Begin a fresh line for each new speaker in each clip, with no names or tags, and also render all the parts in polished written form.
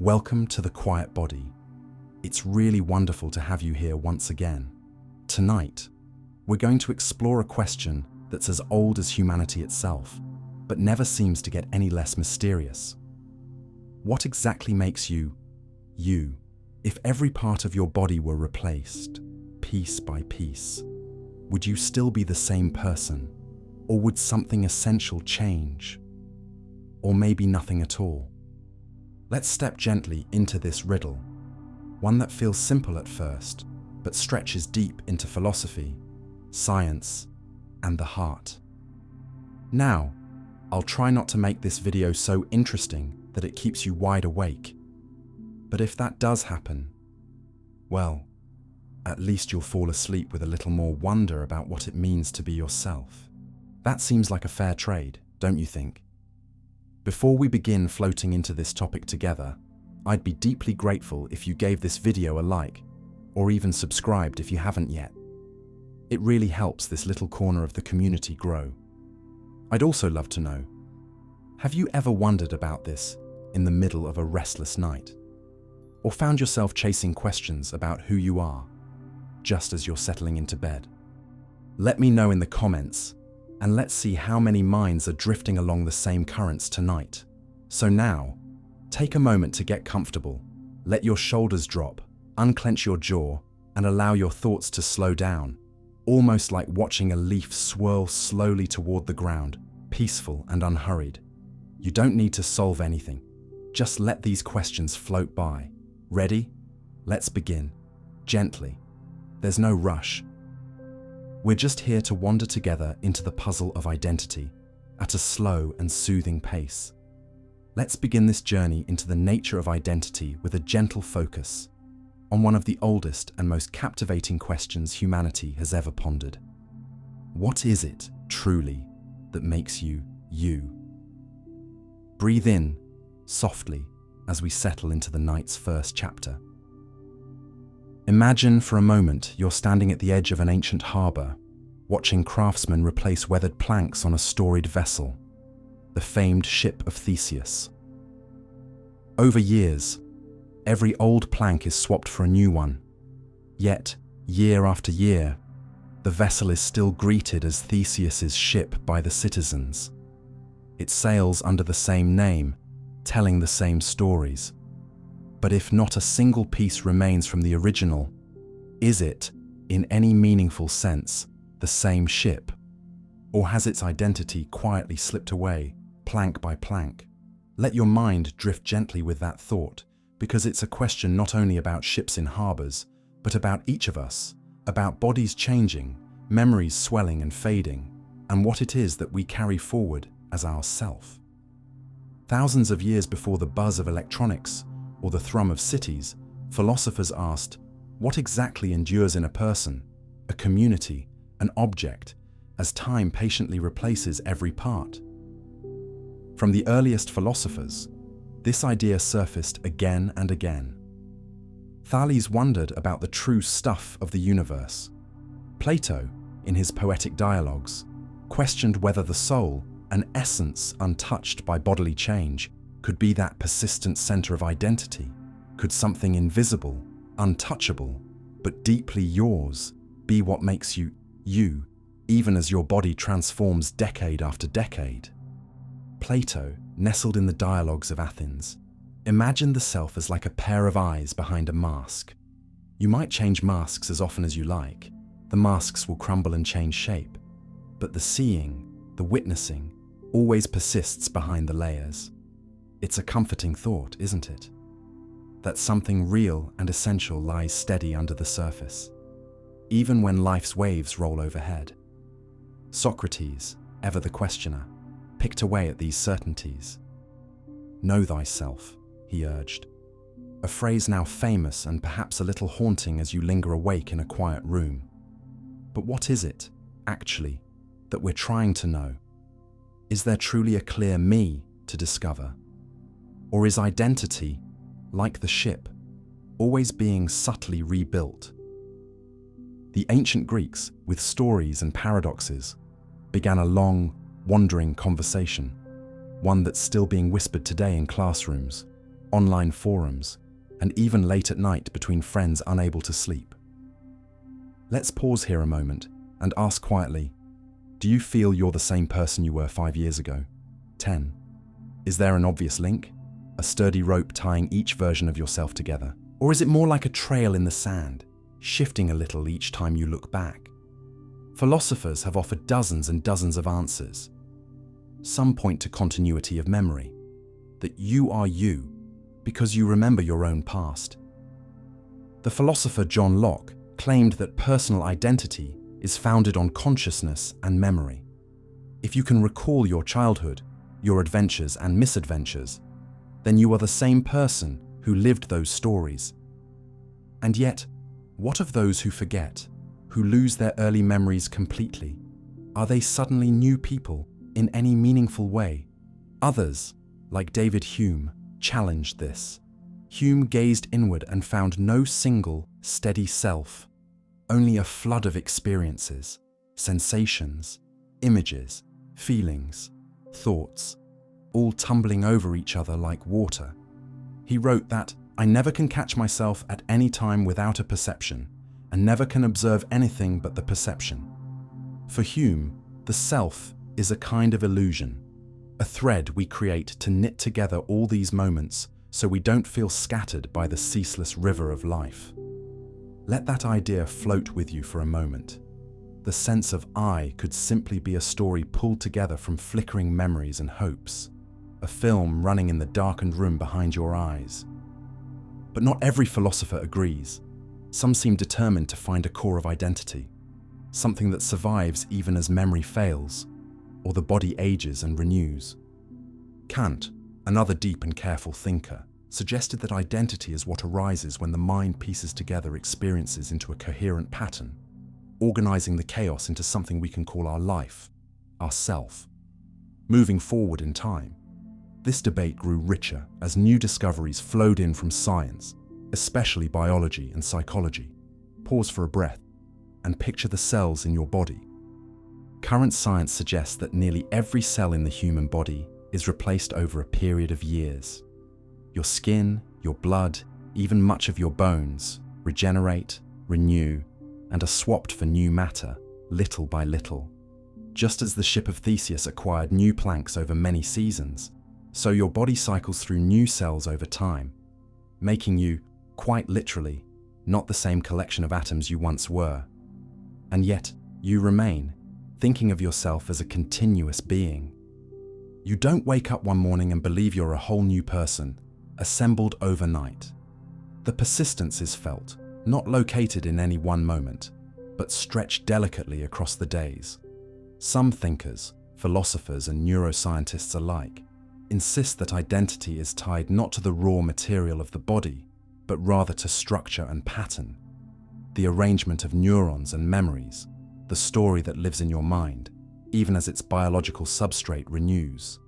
Welcome to the Quiet Body. It's really wonderful to have you here once again. Tonight, we're going to explore a question that's as old as humanity itself, but never seems to get any less mysterious. What exactly makes you, you? If every part of your body were replaced, piece by piece, would you still be the same person? Or would something essential change? Or maybe nothing at all? Let's step gently into this riddle, one that feels simple at first, but stretches deep into philosophy, science, and the heart. Now, I'll try not to make this video so interesting that it keeps you wide awake. But if that does happen, well, at least you'll fall asleep with a little more wonder about what it means to be yourself. That seems like a fair trade, don't you think? Before we begin floating into this topic together, I'd be deeply grateful if you gave this video a like, or even subscribed if you haven't yet. It really helps this little corner of the community grow. I'd also love to know, have you ever wondered about this in the middle of a restless night? Or found yourself chasing questions about who you are, just as you're settling into bed? Let me know in the comments, and let's see how many minds are drifting along the same currents tonight. So now, take a moment to get comfortable, let your shoulders drop, unclench your jaw, and allow your thoughts to slow down, almost like watching a leaf swirl slowly toward the ground, peaceful and unhurried. You don't need to solve anything. Just let these questions float by. Ready? Let's begin. Gently. There's no rush. We're just here to wander together into the puzzle of identity at a slow and soothing pace. Let's begin this journey into the nature of identity with a gentle focus on one of the oldest and most captivating questions humanity has ever pondered. What is it, truly, that makes you, you? Breathe in, softly, as we settle into the night's first chapter. Imagine for a moment you're standing at the edge of an ancient harbour, watching craftsmen replace weathered planks on a storied vessel, the famed Ship of Theseus. Over years, every old plank is swapped for a new one. Yet, year after year, the vessel is still greeted as Theseus's ship by the citizens. It sails under the same name, telling the same stories. But if not a single piece remains from the original, is it, in any meaningful sense, the same ship? Or has its identity quietly slipped away, plank by plank? Let your mind drift gently with that thought, because it's a question not only about ships in harbours, but about each of us, about bodies changing, memories swelling and fading, and what it is that we carry forward as our self. Thousands of years before the buzz of electronics or the thrum of cities, philosophers asked, what exactly endures in a person, a community, an object, as time patiently replaces every part? From the earliest philosophers, this idea surfaced again and again. Thales wondered about the true stuff of the universe. Plato, in his poetic dialogues, questioned whether the soul, an essence untouched by bodily change, could be that persistent center of identity. Could something invisible, untouchable, but deeply yours, be what makes you, you, even as your body transforms decade after decade? Plato, nestled in the dialogues of Athens, imagined the self as like a pair of eyes behind a mask. You might change masks as often as you like. The masks will crumble and change shape. But the seeing, the witnessing, always persists behind the layers. It's a comforting thought, isn't it? That something real and essential lies steady under the surface, even when life's waves roll overhead. Socrates, ever the questioner, picked away at these certainties. Know thyself, he urged, a phrase now famous and perhaps a little haunting as you linger awake in a quiet room. But what is it, actually, that we're trying to know? Is there truly a clear me to discover? Or is identity, like the ship, always being subtly rebuilt? The ancient Greeks, with stories and paradoxes, began a long, wandering conversation, one that's still being whispered today in classrooms, online forums, and even late at night between friends unable to sleep. Let's pause here a moment and ask quietly, do you feel you're the same person you were 5 years ago? 10. Is there an obvious link? A sturdy rope tying each version of yourself together? Or is it more like a trail in the sand, shifting a little each time you look back? Philosophers have offered dozens and dozens of answers. Some point to continuity of memory, that you are you because you remember your own past. The philosopher John Locke claimed that personal identity is founded on consciousness and memory. If you can recall your childhood, your adventures and misadventures, then you are the same person who lived those stories. And yet, what of those who forget, who lose their early memories completely? Are they suddenly new people in any meaningful way? Others, like David Hume, challenged this. Hume gazed inward and found no single, steady self, only a flood of experiences, sensations, images, feelings, thoughts, all tumbling over each other like water. He wrote that, "I never can catch myself at any time without a perception, and never can observe anything but the perception." For Hume, the self is a kind of illusion, a thread we create to knit together all these moments so we don't feel scattered by the ceaseless river of life. Let that idea float with you for a moment. The sense of I could simply be a story pulled together from flickering memories and hopes, a film running in the darkened room behind your eyes. But not every philosopher agrees. Some seem determined to find a core of identity, something that survives even as memory fails, or the body ages and renews. Kant, another deep and careful thinker, suggested that identity is what arises when the mind pieces together experiences into a coherent pattern, organizing the chaos into something we can call our life, our self. Moving forward in time, this debate grew richer as new discoveries flowed in from science, especially biology and psychology. Pause for a breath and picture the cells in your body. Current science suggests that nearly every cell in the human body is replaced over a period of years. Your skin, your blood, even much of your bones regenerate, renew, and are swapped for new matter, little by little. Just as the Ship of Theseus acquired new planks over many seasons, so your body cycles through new cells over time, making you, quite literally, not the same collection of atoms you once were. And yet, you remain, thinking of yourself as a continuous being. You don't wake up one morning and believe you're a whole new person, assembled overnight. The persistence is felt, not located in any one moment, but stretched delicately across the days. Some thinkers, philosophers and neuroscientists alike, insist that identity is tied not to the raw material of the body, but rather to structure and pattern, the arrangement of neurons and memories, the story that lives in your mind, even as its biological substrate renews.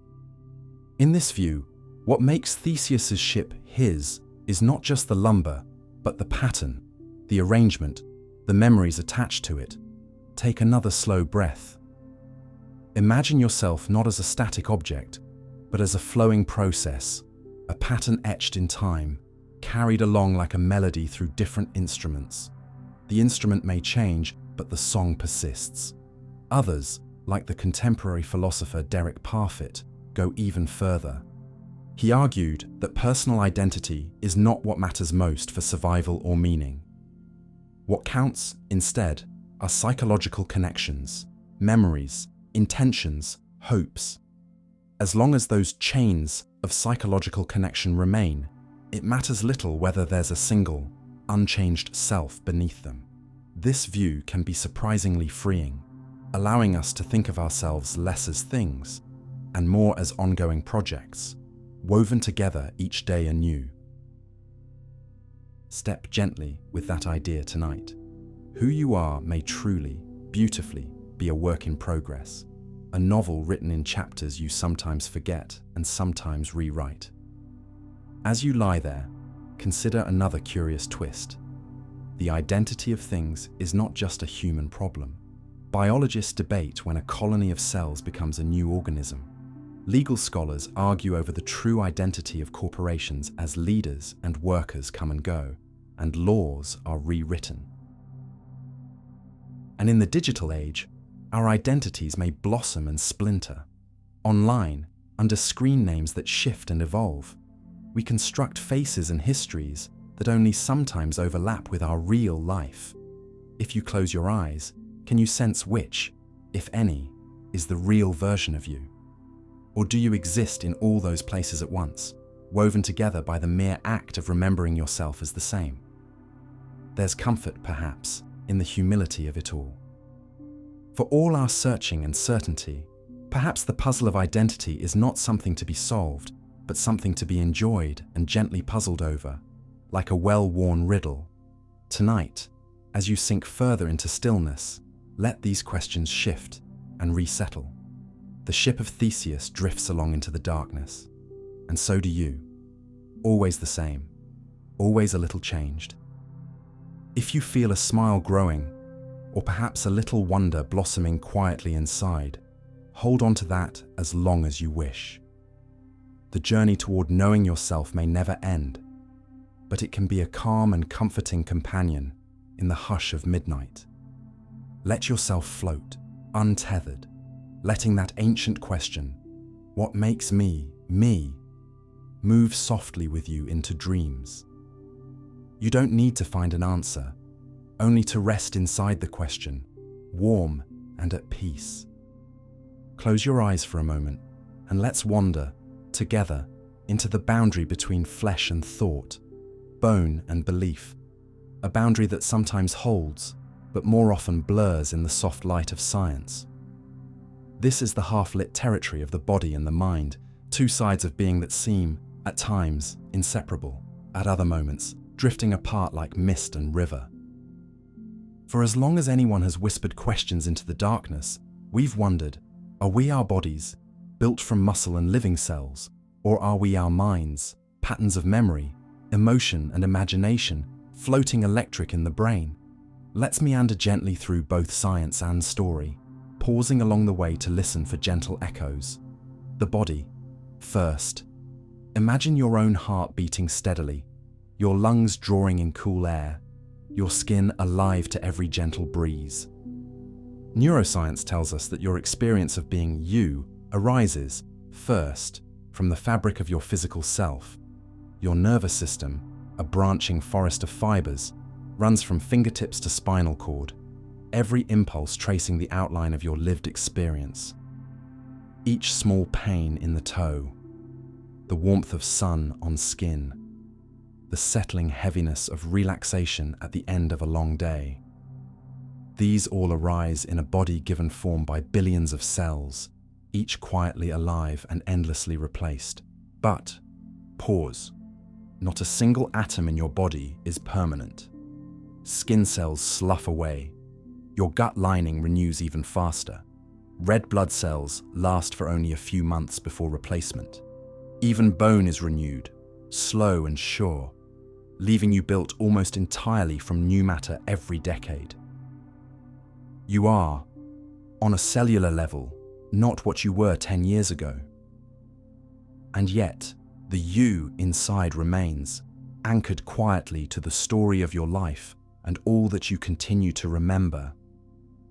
In this view, what makes Theseus's ship his is not just the lumber, but the pattern, the arrangement, the memories attached to it. Take another slow breath. Imagine yourself not as a static object, but as a flowing process, a pattern etched in time, carried along like a melody through different instruments. The instrument may change, but the song persists. Others, like the contemporary philosopher Derek Parfit, go even further. He argued that personal identity is not what matters most for survival or meaning. What counts, instead, are psychological connections, memories, intentions, hopes. As long as those chains of psychological connection remain, it matters little whether there's a single, unchanged self beneath them. This view can be surprisingly freeing, allowing us to think of ourselves less as things and more as ongoing projects, woven together each day anew. Step gently with that idea tonight. Who you are may truly, beautifully be a work in progress, a novel written in chapters you sometimes forget and sometimes rewrite. As you lie there, consider another curious twist. The identity of things is not just a human problem. Biologists debate when a colony of cells becomes a new organism. Legal scholars argue over the true identity of corporations as leaders and workers come and go, and laws are rewritten. And in the digital age, our identities may blossom and splinter. Online, under screen names that shift and evolve, we construct faces and histories that only sometimes overlap with our real life. If you close your eyes, can you sense which, if any, is the real version of you? Or do you exist in all those places at once, woven together by the mere act of remembering yourself as the same? There's comfort, perhaps, in the humility of it all. For all our searching and certainty, perhaps the puzzle of identity is not something to be solved, but something to be enjoyed and gently puzzled over, like a well-worn riddle. Tonight, as you sink further into stillness, let these questions shift and resettle. The ship of Theseus drifts along into the darkness, and so do you. Always the same, always a little changed. If you feel a smile growing, or perhaps a little wonder blossoming quietly inside, hold on to that as long as you wish. The journey toward knowing yourself may never end, but it can be a calm and comforting companion in the hush of midnight. Let yourself float, untethered, letting that ancient question, what makes me, me, move softly with you into dreams. You don't need to find an answer, only to rest inside the question, warm and at peace. Close your eyes for a moment and let's wander, together, into the boundary between flesh and thought, bone and belief, a boundary that sometimes holds, but more often blurs in the soft light of science. This is the half-lit territory of the body and the mind, two sides of being that seem, at times, inseparable, at other moments, drifting apart like mist and river. For as long as anyone has whispered questions into the darkness, we've wondered, are we our bodies, built from muscle and living cells, or are we our minds, patterns of memory, emotion and imagination, floating electric in the brain? Let's meander gently through both science and story, pausing along the way to listen for gentle echoes. The body. First, imagine your own heart beating steadily, your lungs drawing in cool air, your skin alive to every gentle breeze. Neuroscience tells us that your experience of being you arises, first, from the fabric of your physical self. Your nervous system, a branching forest of fibers, runs from fingertips to spinal cord, every impulse tracing the outline of your lived experience. Each small pain in the toe, the warmth of sun on skin, the settling heaviness of relaxation at the end of a long day. These all arise in a body given form by billions of cells, each quietly alive and endlessly replaced. But, pause, not a single atom in your body is permanent. Skin cells slough away. Your gut lining renews even faster. Red blood cells last for only a few months before replacement. Even bone is renewed, slow and sure, leaving you built almost entirely from new matter every decade. You are, on a cellular level, not what you were 10 years ago. And yet, the you inside remains, anchored quietly to the story of your life and all that you continue to remember.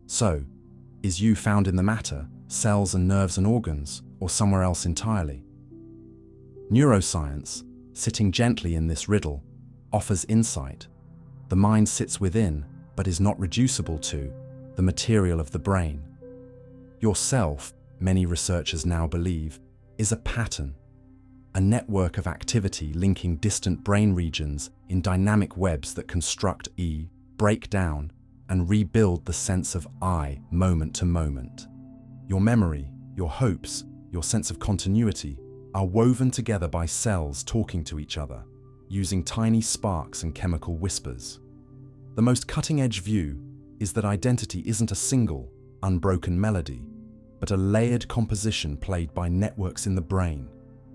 So, is you found in the matter, cells and nerves and organs, or somewhere else entirely? Neuroscience, sitting gently in this riddle, offers insight. The mind sits within, but is not reducible to, the material of the brain. Yourself, many researchers now believe, is a pattern, a network of activity linking distant brain regions in dynamic webs that construct, break down, and rebuild the sense of I moment to moment. Your memory, your hopes, your sense of continuity are woven together by cells talking to each other, using tiny sparks and chemical whispers. The most cutting-edge view is that identity isn't a single, unbroken melody, but a layered composition played by networks in the brain.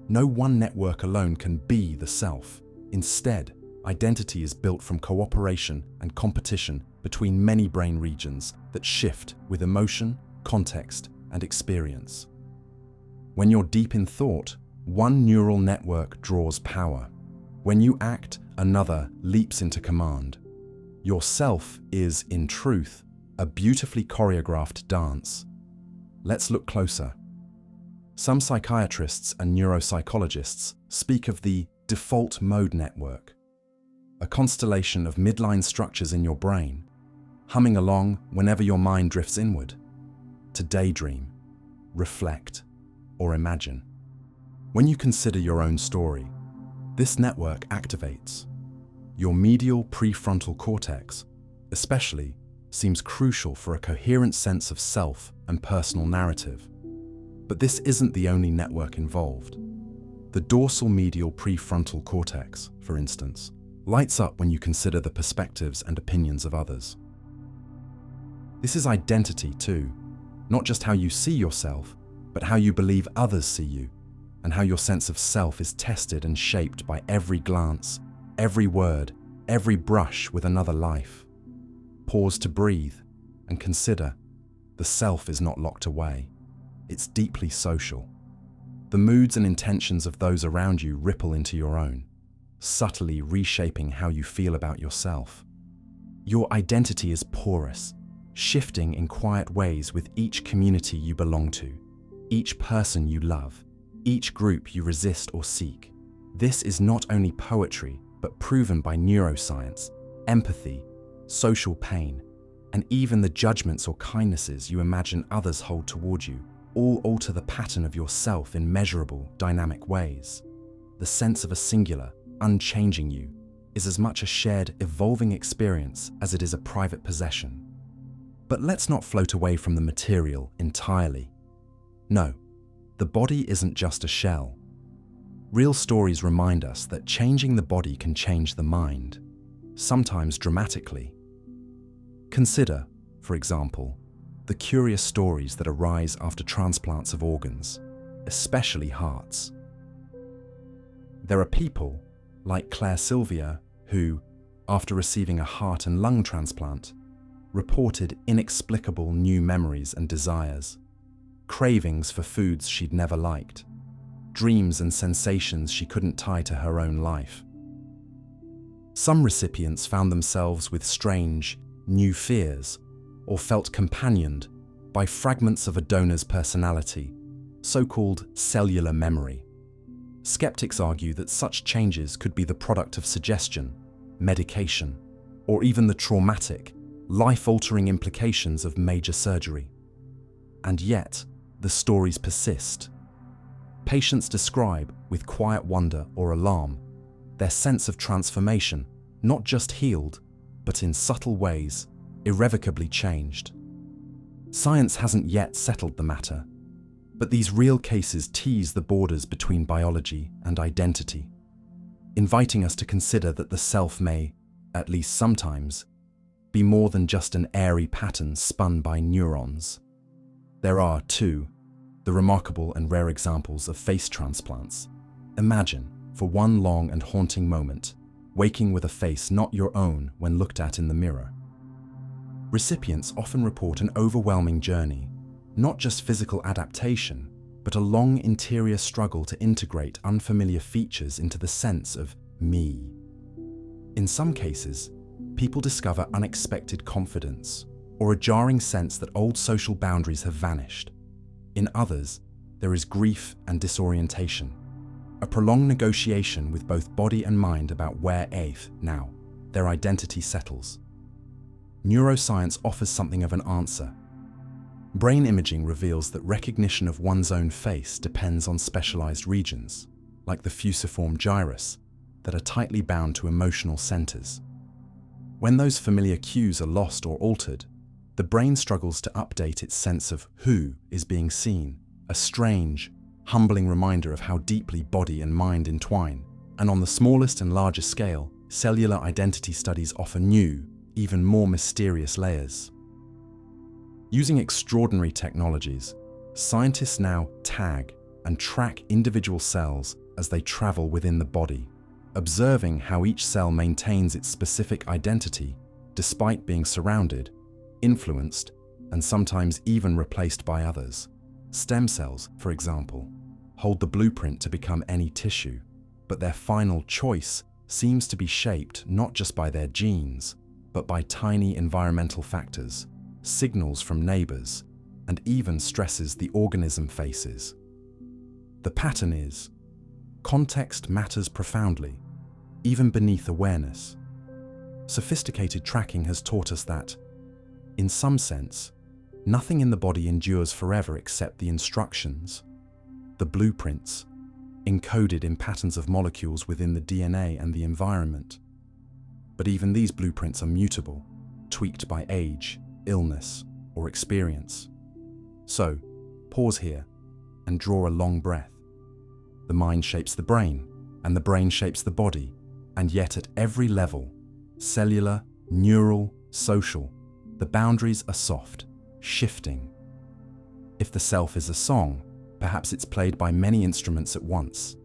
No one network alone can be the self. Instead, identity is built from cooperation and competition between many brain regions that shift with emotion, context, and experience. When you're deep in thought, one neural network draws power. When you act, another leaps into command. Your self is, in truth, a beautifully choreographed dance. Let's look closer. Some psychiatrists and neuropsychologists speak of the default mode network, a constellation of midline structures in your brain, humming along whenever your mind drifts inward, to daydream, reflect, or imagine. When you consider your own story, this network activates. Your medial prefrontal cortex, especially, seems crucial for a coherent sense of self and personal narrative. But this isn't the only network involved. The dorsal medial prefrontal cortex, for instance, lights up when you consider the perspectives and opinions of others. This is identity too, not just how you see yourself, but how you believe others see you, and how your sense of self is tested and shaped by every glance, every word, every brush with another life. Pause to breathe and consider, the self is not locked away. It's deeply social. The moods and intentions of those around you ripple into your own, subtly reshaping how you feel about yourself. Your identity is porous, shifting in quiet ways with each community you belong to, each person you love, each group you resist or seek. This is not only poetry, but proven by neuroscience, empathy, social pain, and even the judgments or kindnesses you imagine others hold toward you, all alter the pattern of yourself in measurable, dynamic ways. The sense of a singular, unchanging you is as much a shared, evolving experience as it is a private possession. But let's not float away from the material entirely. No, the body isn't just a shell. Real stories remind us that changing the body can change the mind, sometimes dramatically. Consider, for example, the curious stories that arise after transplants of organs, especially hearts. There are people, like Claire Sylvia, who, after receiving a heart and lung transplant, reported inexplicable new memories and desires, cravings for foods she'd never liked, dreams and sensations she couldn't tie to her own life. Some recipients found themselves with strange, new fears, or felt companioned by fragments of a donor's personality, so-called cellular memory. Skeptics argue that such changes could be the product of suggestion, medication, or even the traumatic, life-altering implications of major surgery. And yet, the stories persist. Patients describe, with quiet wonder or alarm, their sense of transformation, not just healed, but in subtle ways, irrevocably changed. Science hasn't yet settled the matter, but these real cases tease the borders between biology and identity, inviting us to consider that the self may, at least sometimes, be more than just an airy pattern spun by neurons. There are, too, the remarkable and rare examples of face transplants. Imagine, for one long and haunting moment, waking with a face not your own when looked at in the mirror. Recipients often report an overwhelming journey, not just physical adaptation, but a long interior struggle to integrate unfamiliar features into the sense of me. In some cases, people discover unexpected confidence or a jarring sense that old social boundaries have vanished. In others, there is grief and disorientation, a prolonged negotiation with both body and mind about where now their identity settles. Neuroscience offers something of an answer. Brain imaging reveals that recognition of one's own face depends on specialized regions, like the fusiform gyrus, that are tightly bound to emotional centers. When those familiar cues are lost or altered, the brain struggles to update its sense of who is being seen, a strange, humbling reminder of how deeply body and mind entwine. And on the smallest and largest scale, cellular identity studies offer new, even more mysterious layers. Using extraordinary technologies, scientists now tag and track individual cells as they travel within the body, observing how each cell maintains its specific identity despite being surrounded, influenced, and sometimes even replaced by others. Stem cells, for example, hold the blueprint to become any tissue, but their final choice seems to be shaped not just by their genes, but by tiny environmental factors, signals from neighbors, and even stresses the organism faces. The pattern is, context matters profoundly, even beneath awareness. Sophisticated tracking has taught us that, in some sense, nothing in the body endures forever except the instructions, the blueprints, encoded in patterns of molecules within the DNA and the environment. But even these blueprints are mutable, tweaked by age, illness, or experience. So, pause here and draw a long breath. The mind shapes the brain, and the brain shapes the body, and yet at every level, cellular, neural, social, the boundaries are soft, shifting. If the self is a song, perhaps it's played by many instruments at once.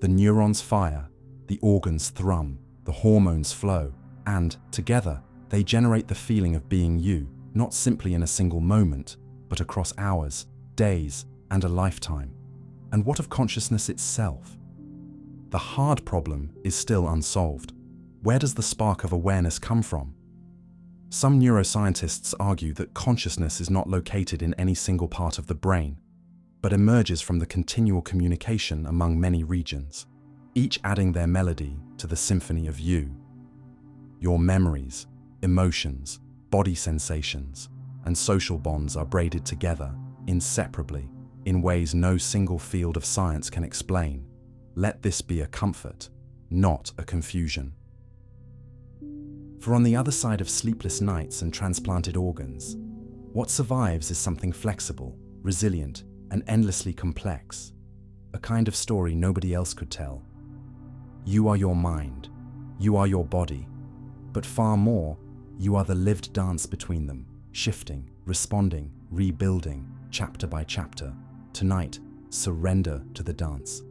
The neurons fire, the organs thrum, the hormones flow, and, together, they generate the feeling of being you, not simply in a single moment, but across hours, days, and a lifetime. And what of consciousness itself? The hard problem is still unsolved. Where does the spark of awareness come from? Some neuroscientists argue that consciousness is not located in any single part of the brain, but emerges from the continual communication among many regions, each adding their melody to the symphony of you. Your memories, emotions, body sensations, and social bonds are braided together, inseparably, in ways no single field of science can explain. Let this be a comfort, not a confusion. For on the other side of sleepless nights and transplanted organs, what survives is something flexible, resilient, and endlessly complex, a kind of story nobody else could tell. You are your mind, you are your body, but far more, you are the lived dance between them, shifting, responding, rebuilding, chapter by chapter. Tonight, surrender to the dance.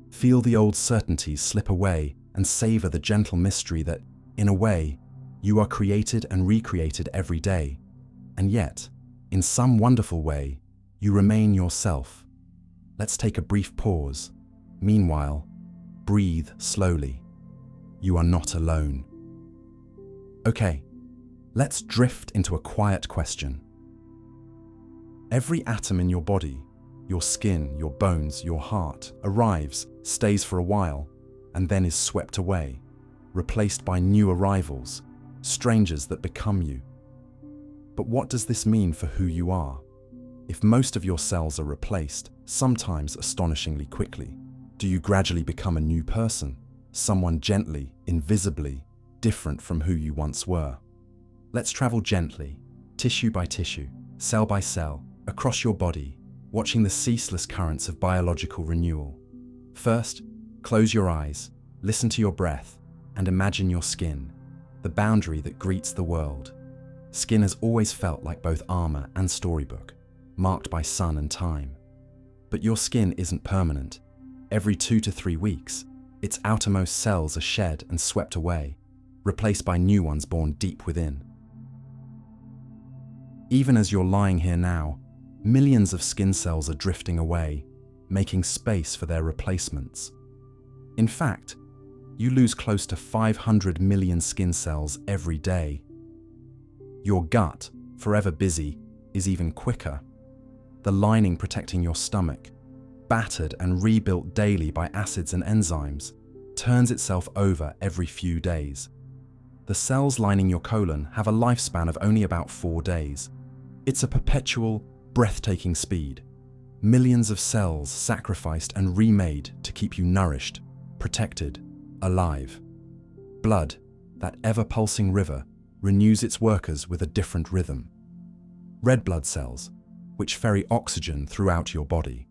Feel the old certainties slip away and savor the gentle mystery that, in a way, you are created and recreated every day, and yet, in some wonderful way, you remain yourself. Let's take a brief pause. Meanwhile, breathe slowly. You are not alone. Okay, let's drift into a quiet question. Every atom in your body, your skin, your bones, your heart, arrives, stays for a while, and then is swept away, replaced by new arrivals, strangers that become you. But what does this mean for who you are? If most of your cells are replaced, sometimes astonishingly quickly, do you gradually become a new person, someone gently, invisibly, different from who you once were? Let's travel gently, tissue by tissue, cell by cell, across your body, watching the ceaseless currents of biological renewal. First, close your eyes, listen to your breath, and imagine your skin, the boundary that greets the world. Skin has always felt like both armor and storybook, marked by sun and time. But your skin isn't permanent. Every 2 to 3 weeks, its outermost cells are shed and swept away, replaced by new ones born deep within. Even as you're lying here now, millions of skin cells are drifting away, making space for their replacements. In fact, you lose close to 500 million skin cells every day. Your gut, forever busy, is even quicker. The lining protecting your stomach, battered and rebuilt daily by acids and enzymes, turns itself over every few days. The cells lining your colon have a lifespan of only about 4 days. It's a perpetual, breathtaking speed. Millions of cells sacrificed and remade to keep you nourished, protected, alive. Blood, that ever-pulsing river, renews its workers with a different rhythm. Red blood cells, which ferry oxygen throughout your body,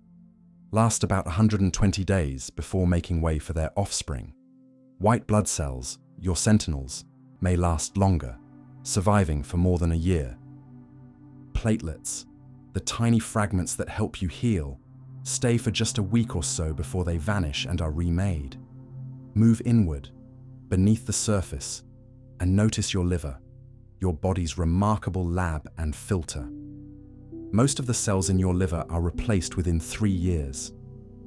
last about 120 days before making way for their offspring. White blood cells, your sentinels, may last longer, surviving for more than a year. Platelets, the tiny fragments that help you heal, stay for just a week or so before they vanish and are remade. Move inward, beneath the surface, and notice your liver, your body's remarkable lab and filter. Most of the cells in your liver are replaced within 3 years.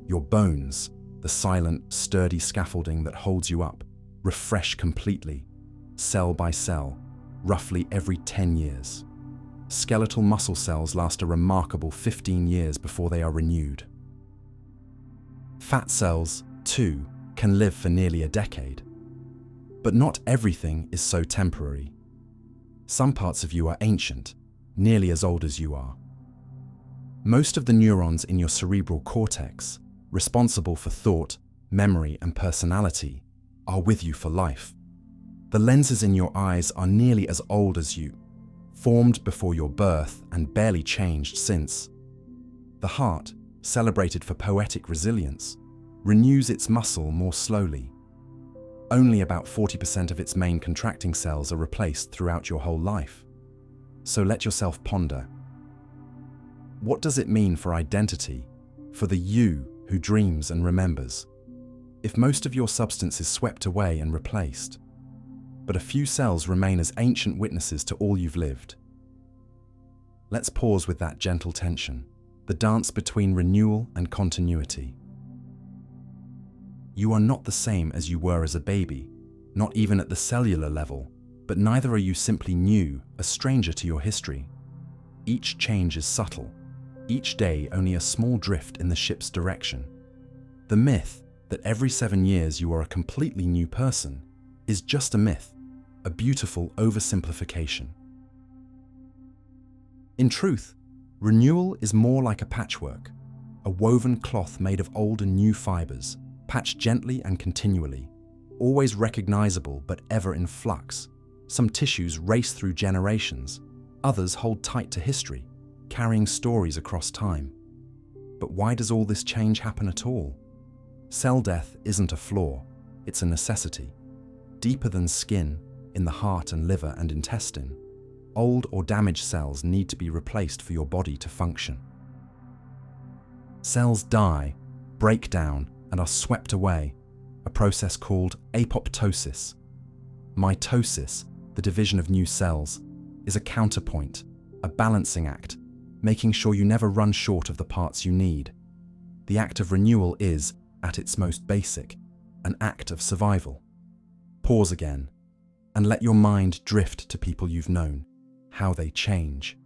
Your bones, the silent, sturdy scaffolding that holds you up, refresh completely, cell by cell, roughly every 10 years. Skeletal muscle cells last a remarkable 15 years before they are renewed. Fat cells, too, can live for nearly a decade. But not everything is so temporary. Some parts of you are ancient, nearly as old as you are. Most of the neurons in your cerebral cortex, responsible for thought, memory, and personality, are with you for life. The lenses in your eyes are nearly as old as you, formed before your birth and barely changed since. The heart, celebrated for poetic resilience, renews its muscle more slowly. Only about 40% of its main contracting cells are replaced throughout your whole life. So let yourself ponder. What does it mean for identity, for the you who dreams and remembers, if most of your substance is swept away and replaced, but a few cells remain as ancient witnesses to all you've lived? Let's pause with that gentle tension, the dance between renewal and continuity. You are not the same as you were as a baby, not even at the cellular level, but neither are you simply new, a stranger to your history. Each change is subtle, each day only a small drift in the ship's direction. The myth that every 7 years you are a completely new person is just a myth, a beautiful oversimplification. In truth, renewal is more like a patchwork, a woven cloth made of old and new fibers, patched gently and continually, always recognizable but ever in flux. Some tissues race through generations, others hold tight to history, carrying stories across time. But why does all this change happen at all? Cell death isn't a flaw, it's a necessity. Deeper than skin, in the heart and liver and intestine, old or damaged cells need to be replaced for your body to function. Cells die, break down, and are swept away, a process called apoptosis. Mitosis, the division of new cells, is a counterpoint, a balancing act, making sure you never run short of the parts you need. The act of renewal is, at its most basic, an act of survival. Pause again, and let your mind drift to people you've known, how they change,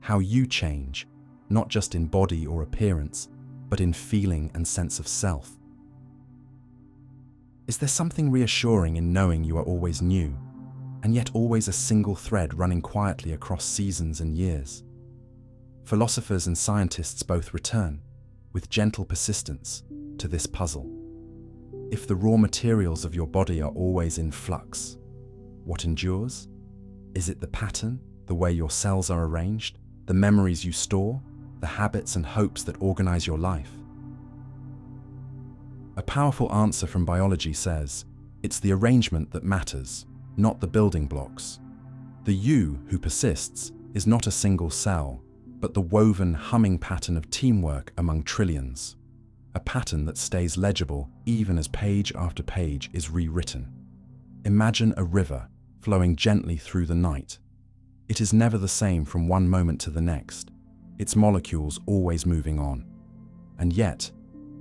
how you change, not just in body or appearance, but in feeling and sense of self. Is there something reassuring in knowing you are always new, and yet always a single thread running quietly across seasons and years? Philosophers and scientists both return, with gentle persistence, to this puzzle. If the raw materials of your body are always in flux, what endures? Is it the pattern, the way your cells are arranged, the memories you store, the habits and hopes that organize your life? A powerful answer from biology says, it's the arrangement that matters, not the building blocks. The you who persists is not a single cell, but the woven, humming pattern of teamwork among trillions. A pattern that stays legible even as page after page is rewritten. Imagine a river flowing gently through the night. It is never the same from one moment to the next, its molecules always moving on. And yet,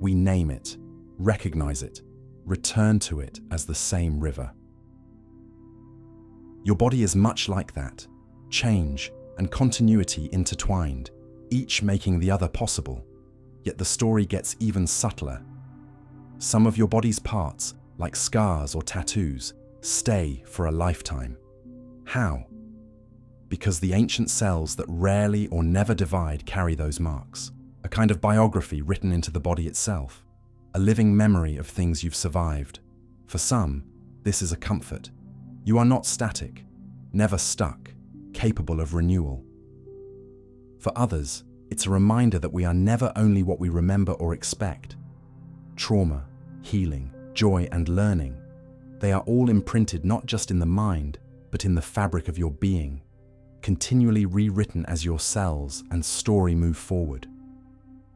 we name it, recognize it, return to it as the same river. Your body is much like that, change and continuity intertwined, each making the other possible. Yet the story gets even subtler. Some of your body's parts, like scars or tattoos, stay for a lifetime. How? Because the ancient cells that rarely or never divide carry those marks, a kind of biography written into the body itself, a living memory of things you've survived. For some, this is a comfort. You are not static, never stuck, capable of renewal. For others, it's a reminder that we are never only what we remember or expect. Trauma, healing, joy, and learning, they are all imprinted not just in the mind, but in the fabric of your being, continually rewritten as your cells and story move forward.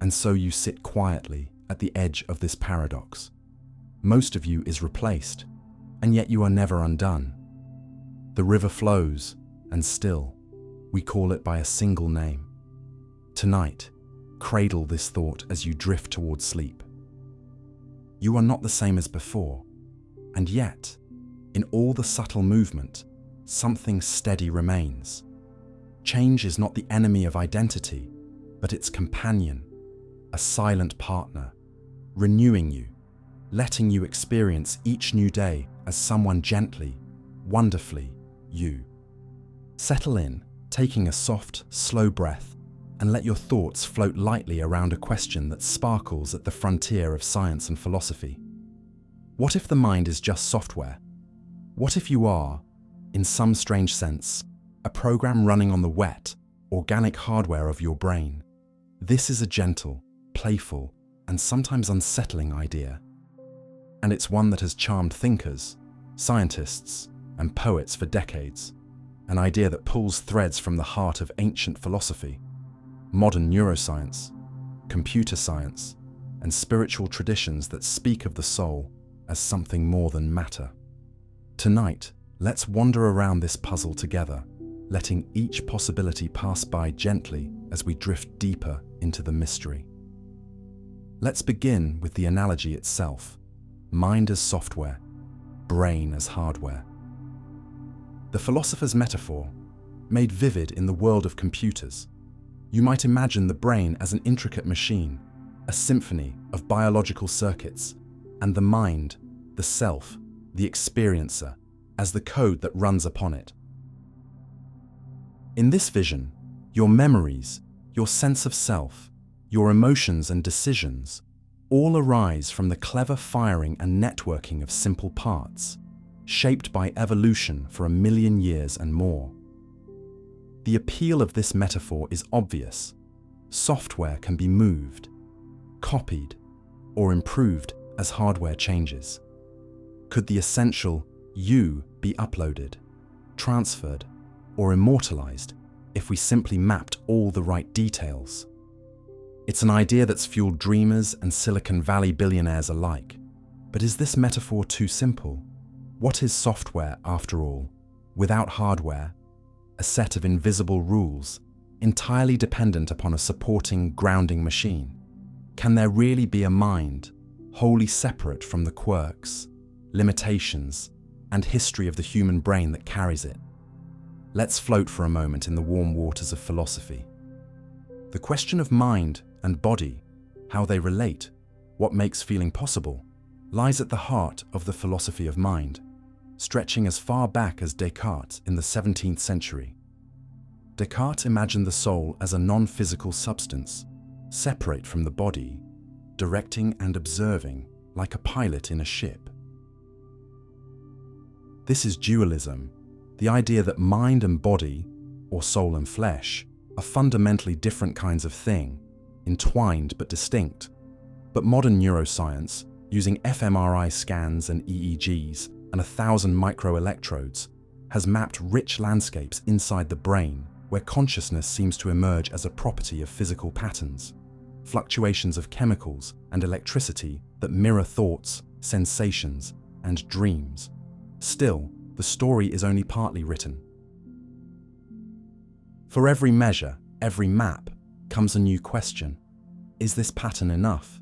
And so you sit quietly at the edge of this paradox. Most of you is replaced, and yet you are never undone. The river flows, and still, we call it by a single name. Tonight, cradle this thought as you drift towards sleep. You are not the same as before, and yet, in all the subtle movement, something steady remains. Change is not the enemy of identity, but its companion, a silent partner, renewing you, letting you experience each new day as someone gently, wonderfully you. Settle in, taking a soft, slow breath, and let your thoughts float lightly around a question that sparkles at the frontier of science and philosophy. What if the mind is just software? What if you are, in some strange sense, a program running on the wet, organic hardware of your brain? This is a gentle, playful, and sometimes unsettling idea. And it's one that has charmed thinkers, scientists, and poets for decades. An idea that pulls threads from the heart of ancient philosophy, modern neuroscience, computer science, and spiritual traditions that speak of the soul as something more than matter. Tonight, let's wander around this puzzle together, letting each possibility pass by gently as we drift deeper into the mystery. Let's begin with the analogy itself: mind as software, brain as hardware. The philosopher's metaphor, made vivid in the world of computers. You might imagine the brain as an intricate machine, a symphony of biological circuits, and the mind, the self, the experiencer, as the code that runs upon it. In this vision, your memories, your sense of self, your emotions and decisions all arise from the clever firing and networking of simple parts, shaped by evolution for 1,000,000 years and more. The appeal of this metaphor is obvious. Software can be moved, copied, or improved as hardware changes. Could the essential you be uploaded, transferred, or immortalized if we simply mapped all the right details? It's an idea that's fueled dreamers and Silicon Valley billionaires alike. But is this metaphor too simple? What is software, after all, without hardware? A set of invisible rules, entirely dependent upon a supporting, grounding machine. Can there really be a mind, wholly separate from the quirks, limitations, and history of the human brain that carries it? Let's float for a moment in the warm waters of philosophy. The question of mind and body, how they relate, what makes feeling possible, lies at the heart of the philosophy of mind, stretching as far back as Descartes in the 17th century. Descartes imagined the soul as a non-physical substance, separate from the body, directing and observing like a pilot in a ship. This is dualism, the idea that mind and body, or soul and flesh, are fundamentally different kinds of thing, entwined but distinct. But modern neuroscience, using fMRI scans and EEGs and 1,000 microelectrodes, has mapped rich landscapes inside the brain where consciousness seems to emerge as a property of physical patterns, fluctuations of chemicals and electricity that mirror thoughts, sensations, and dreams. Still, the story is only partly written. For every measure, every map, comes a new question. Is this pattern enough?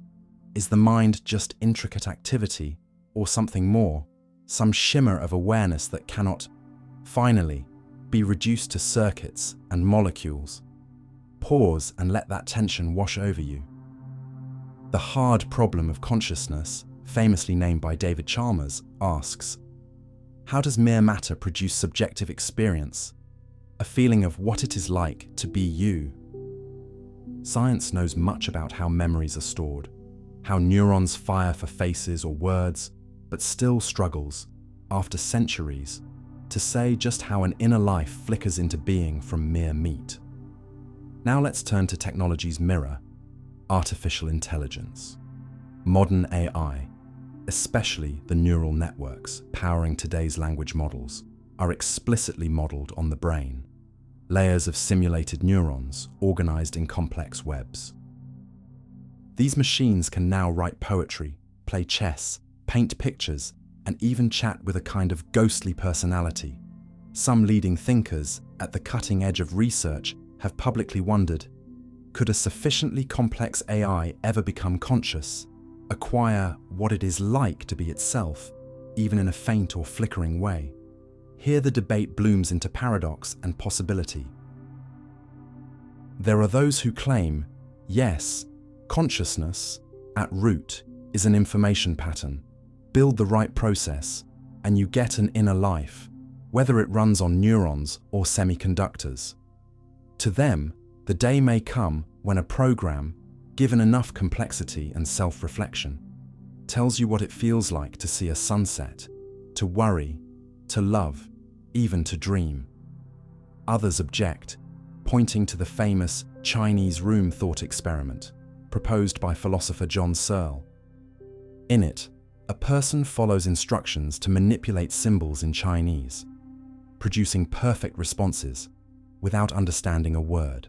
Is the mind just intricate activity, or something more, some shimmer of awareness that cannot, finally, be reduced to circuits and molecules? Pause and let that tension wash over you. The hard problem of consciousness, famously named by David Chalmers, asks, how does mere matter produce subjective experience, a feeling of what it is like to be you? Science knows much about how memories are stored, how neurons fire for faces or words, but still struggles, after centuries, to say just how an inner life flickers into being from mere meat. Now let's turn to technology's mirror, artificial intelligence. Modern AI, especially the neural networks powering today's language models, are explicitly modeled on the brain. Layers of simulated neurons organized in complex webs. These machines can now write poetry, play chess, paint pictures, and even chat with a kind of ghostly personality. Some leading thinkers at the cutting edge of research have publicly wondered, Could a sufficiently complex AI ever become conscious, acquire what it is like to be itself, even in a faint or flickering way? Here the debate blooms into paradox and possibility. There are those who claim, yes, consciousness, at root, is an information pattern. Build the right process, and you get an inner life, whether it runs on neurons or semiconductors. To them, the day may come when a program, given enough complexity and self-reflection, tells you what it feels like to see a sunset, to worry, to love, even to dream. Others object, pointing to the famous Chinese room thought experiment proposed by philosopher John Searle. In it, a person follows instructions to manipulate symbols in Chinese, producing perfect responses without understanding a word.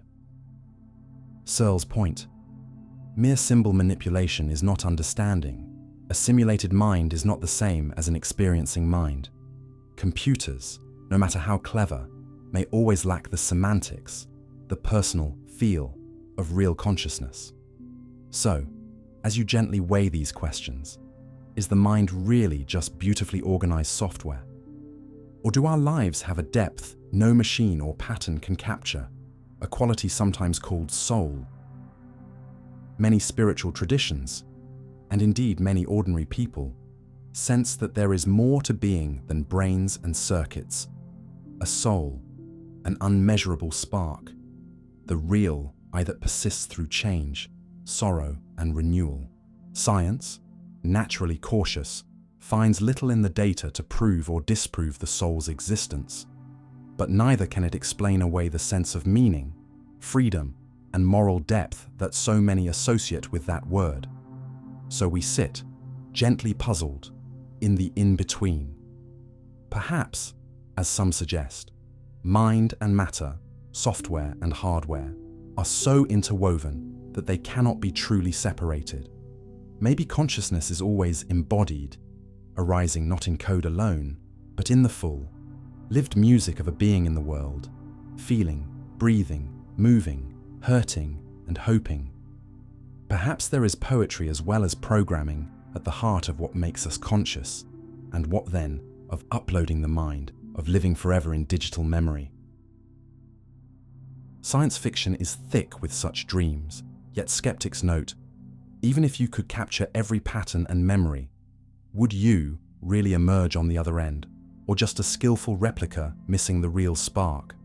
Searle's point: mere symbol manipulation is not understanding. A simulated mind is not the same as an experiencing mind. Computers, no matter how clever, may always lack the semantics, the personal feel of real consciousness. So, as you gently weigh these questions, is the mind really just beautifully organized software? Or do our lives have a depth no machine or pattern can capture, a quality sometimes called soul? Many spiritual traditions, and indeed many ordinary people, sense that there is more to being than brains and circuits, a soul, an unmeasurable spark, the real I that persists through change, sorrow, and renewal. Science, naturally cautious, finds little in the data to prove or disprove the soul's existence, but neither can it explain away the sense of meaning, freedom, and moral depth that so many associate with that word. So we sit, gently puzzled, in the in-between. Perhaps, as some suggest, mind and matter, software and hardware, are so interwoven that they cannot be truly separated. Maybe consciousness is always embodied, arising not in code alone, but in the full, lived music of a being in the world, feeling, breathing, moving, hurting, and hoping. Perhaps there is poetry as well as programming at the heart of what makes us conscious, and what then of uploading the mind, of living forever in digital memory. Science fiction is thick with such dreams, yet skeptics note, even if you could capture every pattern and memory, would you really emerge on the other end, or just a skillful replica missing the real spark?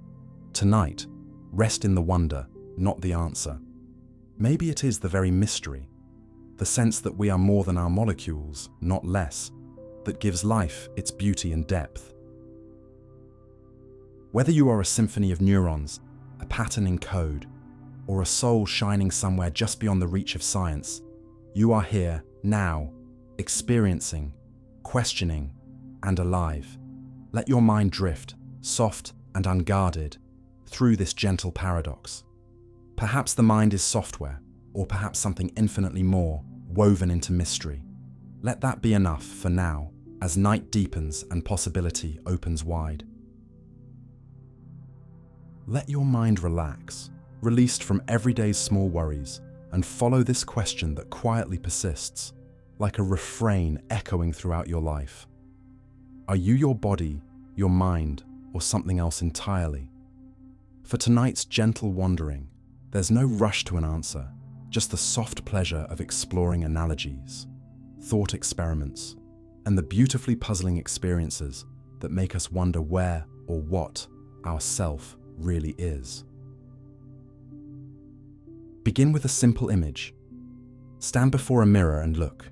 Tonight, rest in the wonder, not the answer. Maybe it is the very mystery, the sense that we are more than our molecules, not less, that gives life its beauty and depth. Whether you are a symphony of neurons, a pattern in code, or a soul shining somewhere just beyond the reach of science, you are here, now, experiencing, questioning, and alive. Let your mind drift, soft and unguarded, through this gentle paradox. Perhaps the mind is software, or perhaps something infinitely more, woven into mystery. Let that be enough for now, as night deepens and possibility opens wide. Let your mind relax, released from everyday's small worries, and follow this question that quietly persists, like a refrain echoing throughout your life. Are you your body, your mind, or something else entirely? For tonight's gentle wandering, there's no rush to an answer, just the soft pleasure of exploring analogies, thought experiments, and the beautifully puzzling experiences that make us wonder where or what our self really is. Begin with a simple image. Stand before a mirror and look.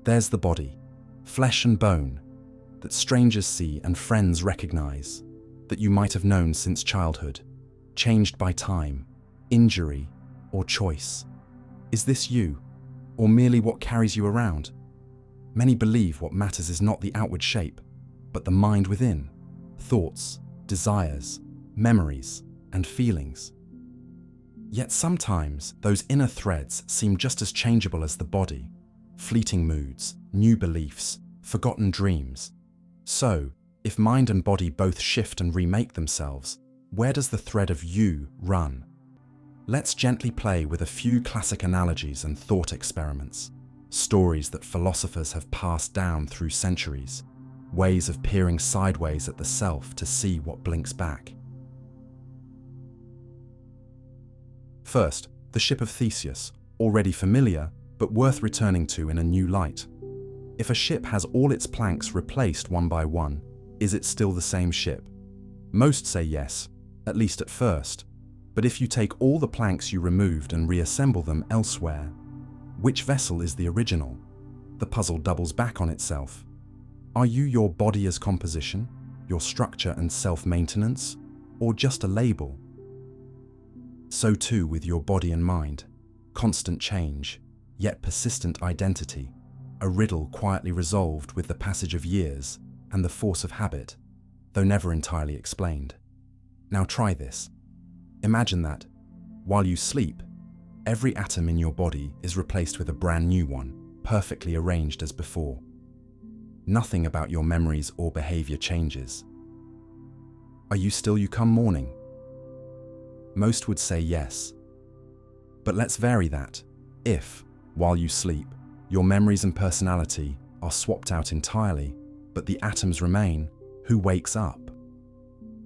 There's the body, flesh and bone, that strangers see and friends recognize, that you might have known since childhood, changed by time, injury, or choice. Is this you, or merely what carries you around? Many believe what matters is not the outward shape, but the mind within, thoughts, desires, memories, and feelings. Yet sometimes those inner threads seem just as changeable as the body, fleeting moods, new beliefs, forgotten dreams. So, if mind and body both shift and remake themselves, where does the thread of you run? Let's gently play with a few classic analogies and thought experiments, stories that philosophers have passed down through centuries, ways of peering sideways at the self to see what blinks back. First, the Ship of Theseus, already familiar, but worth returning to in a new light. If a ship has all its planks replaced one by one, is it still the same ship? Most say yes, at least at first. But if you take all the planks you removed and reassemble them elsewhere, which vessel is the original? The puzzle doubles back on itself. Are you your body as composition, your structure and self-maintenance, or just a label? So too with your body and mind, constant change, yet persistent identity, a riddle quietly resolved with the passage of years and the force of habit, though never entirely explained. Now try this. Imagine that, while you sleep, every atom in your body is replaced with a brand new one, perfectly arranged as before. Nothing about your memories or behavior changes. Are you still you come morning? Most would say yes. But let's vary that. If, while you sleep, your memories and personality are swapped out entirely, but the atoms remain, who wakes up?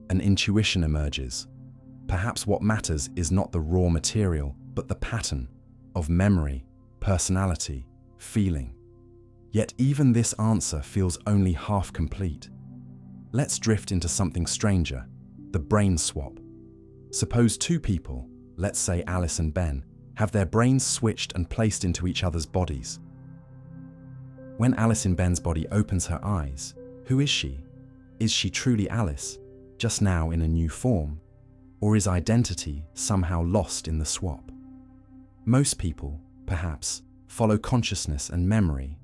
An intuition emerges. Perhaps what matters is not the raw material, but the pattern of memory, personality, feeling. Yet even this answer feels only half complete. Let's drift into something stranger, the brain swap. Suppose two people, let's say Alice and Ben, have their brains switched and placed into each other's bodies. When Alice in Ben's body opens her eyes, who is she? Is she truly Alice, just now in a new form? Or is identity somehow lost in the swap? Most people, perhaps, follow consciousness and memory,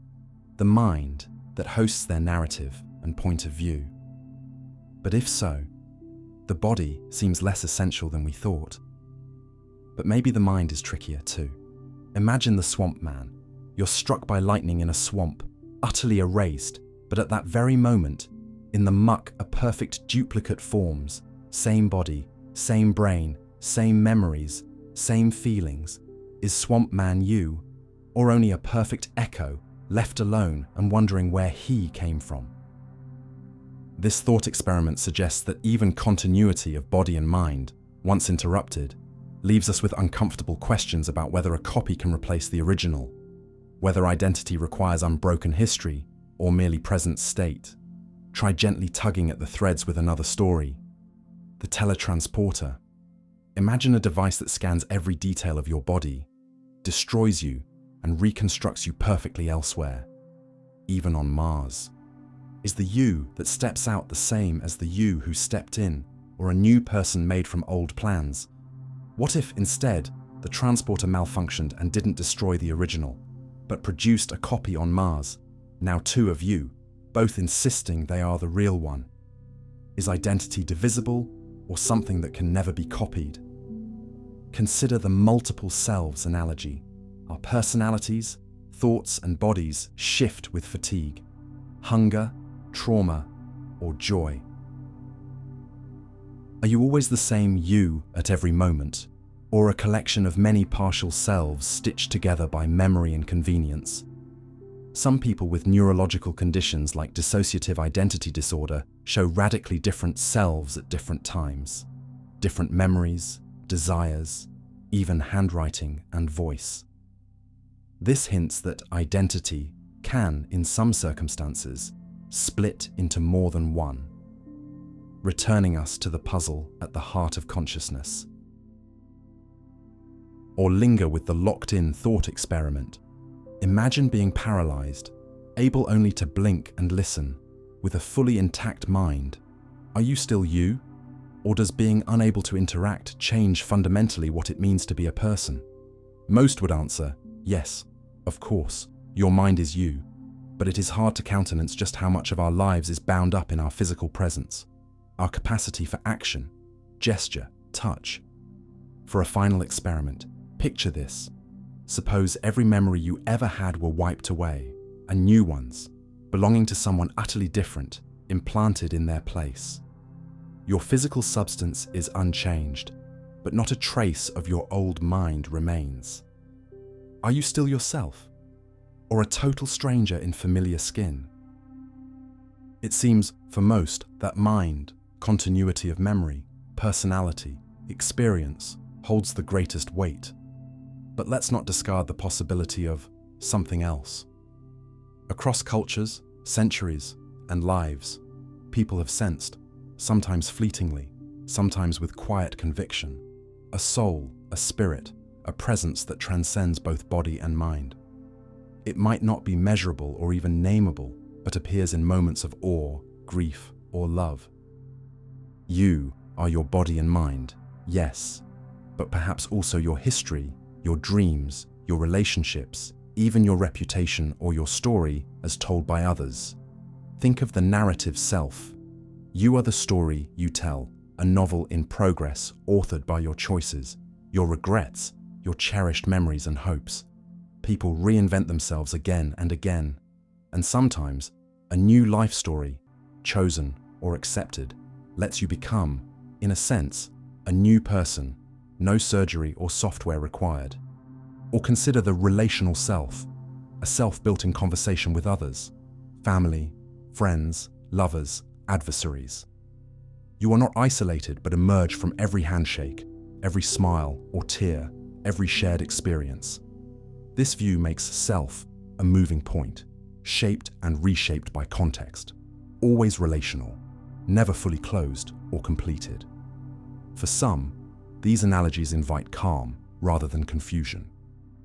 the mind that hosts their narrative and point of view. But if so, the body seems less essential than we thought. But maybe the mind is trickier too. Imagine the swamp man. You're struck by lightning in a swamp, utterly erased, but at that very moment, in the muck a perfect duplicate forms, same body, same brain, same memories, same feelings. Is Swamp Man you, or only a perfect echo, left alone and wondering where he came from? This thought experiment suggests that even continuity of body and mind, once interrupted, leaves us with uncomfortable questions about whether a copy can replace the original, whether identity requires unbroken history or merely present state. Try gently tugging at the threads with another story. The teletransporter. Imagine a device that scans every detail of your body, destroys you, and reconstructs you perfectly elsewhere, even on Mars. Is the you that steps out the same as the you who stepped in, or a new person made from old plans? What if, instead, the transporter malfunctioned and didn't destroy the original, but produced a copy on Mars, now two of you, both insisting they are the real one? Is identity divisible, or something that can never be copied? Consider the multiple selves analogy. Our personalities, thoughts, and bodies shift with fatigue, hunger, trauma, or joy. Are you always the same you at every moment, or a collection of many partial selves stitched together by memory and convenience? Some people with neurological conditions like dissociative identity disorder show radically different selves at different times, different memories, desires, even handwriting and voice. This hints that identity can, in some circumstances, split into more than one, returning us to the puzzle at the heart of consciousness. Or linger with the locked-in thought experiment. Imagine being paralyzed, able only to blink and listen, with a fully intact mind. Are you still you? Or does being unable to interact change fundamentally what it means to be a person? Most would answer, yes, of course, your mind is you, but it is hard to countenance just how much of our lives is bound up in our physical presence, our capacity for action, gesture, touch. For a final experiment, picture this. Suppose every memory you ever had were wiped away, and new ones, belonging to someone utterly different, implanted in their place. Your physical substance is unchanged, but not a trace of your old mind remains. Are you still yourself, or a total stranger in familiar skin? It seems, for most, that mind, continuity of memory, personality, experience, holds the greatest weight. But let's not discard the possibility of something else. Across cultures, centuries, and lives, people have sensed, sometimes fleetingly, sometimes with quiet conviction, a soul, a spirit, a presence that transcends both body and mind. It might not be measurable or even nameable, but appears in moments of awe, grief, or love. You are your body and mind, yes, but perhaps also your history, your dreams, your relationships, even your reputation or your story as told by others. Think of the narrative self. You are the story you tell, a novel in progress authored by your choices, your regrets, your cherished memories and hopes. People reinvent themselves again and again, and sometimes a new life story, chosen or accepted, lets you become, in a sense, a new person, no surgery or software required. Or consider the relational self, a self built in conversation with others, family, friends, lovers, adversaries. You are not isolated but emerge from every handshake, every smile or tear, every shared experience. This view makes self a moving point, shaped and reshaped by context, always relational, never fully closed or completed. For some, these analogies invite calm rather than confusion.